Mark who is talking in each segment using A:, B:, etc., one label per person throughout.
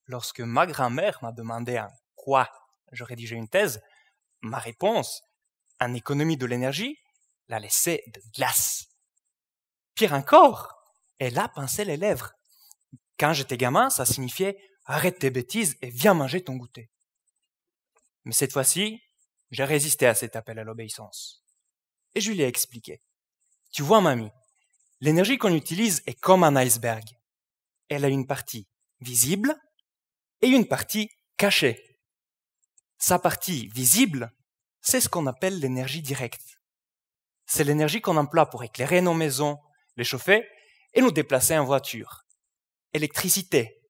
A: Lorsque ma grand-mère m'a demandé en quoi je rédigeais une thèse, ma réponse, en économie de l'énergie, la laissait de glace. Pire encore, elle a pincé les lèvres. Quand j'étais gamin, ça signifiait « arrête tes bêtises et viens manger ton goûter ». Mais cette fois-ci, j'ai résisté à cet appel à l'obéissance. Et je lui ai expliqué. Tu vois, mamie, l'énergie qu'on utilise est comme un iceberg. Elle a une partie visible et une partie cachée. Sa partie visible, c'est ce qu'on appelle l'énergie directe. C'est l'énergie qu'on emploie pour éclairer nos maisons, les chauffer et nous déplacer en voiture. Électricité,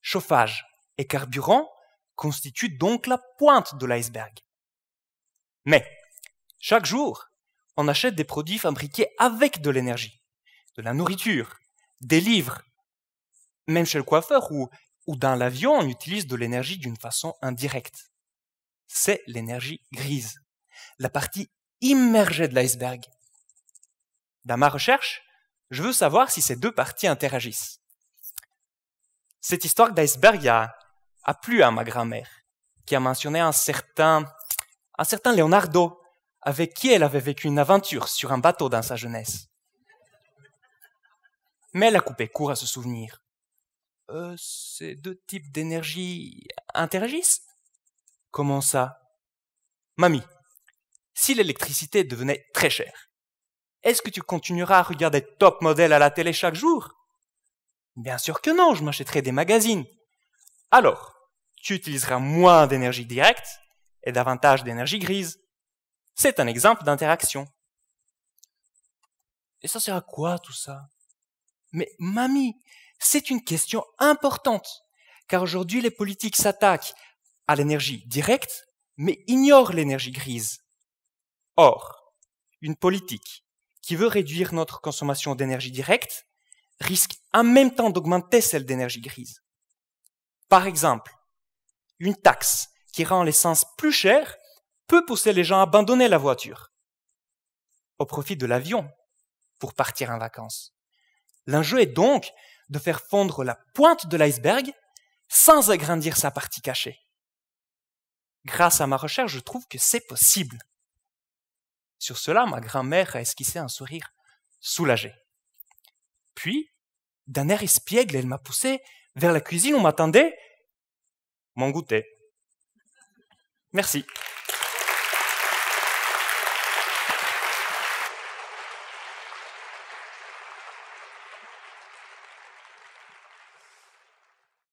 A: chauffage et carburant constituent donc la pointe de l'iceberg. Mais, chaque jour, on achète des produits fabriqués avec de l'énergie, de la nourriture, des livres. Même chez le coiffeur ou dans l'avion, on utilise de l'énergie d'une façon indirecte. C'est l'énergie grise, la partie immergée de l'iceberg. Dans ma recherche, je veux savoir si ces deux parties interagissent. Cette histoire d'iceberg a plu à ma grand-mère, qui a mentionné un certain Leonardo, avec qui elle avait vécu une aventure sur un bateau dans sa jeunesse. Mais elle a coupé court à ce souvenir. Ces deux types d'énergie interagissent? Comment ça? Mamie, si l'électricité devenait très chère, est-ce que tu continueras à regarder Top Model à la télé chaque jour? Bien sûr que non, je m'achèterai des magazines. Alors, tu utiliseras moins d'énergie directe et davantage d'énergie grise. C'est un exemple d'interaction. Et ça sert à quoi tout ça? Mais mamie, c'est une question importante, car aujourd'hui les politiques s'attaquent à l'énergie directe, mais ignorent l'énergie grise. Or, une politique qui veut réduire notre consommation d'énergie directe risque en même temps d'augmenter celle d'énergie grise. Par exemple, une taxe qui rend l'essence plus chère peut pousser les gens à abandonner la voiture au profit de l'avion pour partir en vacances. L'enjeu est donc de faire fondre la pointe de l'iceberg sans agrandir sa partie cachée. Grâce à ma recherche, je trouve que c'est possible. Sur cela, ma grand-mère a esquissé un sourire soulagé. Puis, d'un air espiègle, elle m'a poussé vers la cuisine où m'attendait mon goûter. Merci.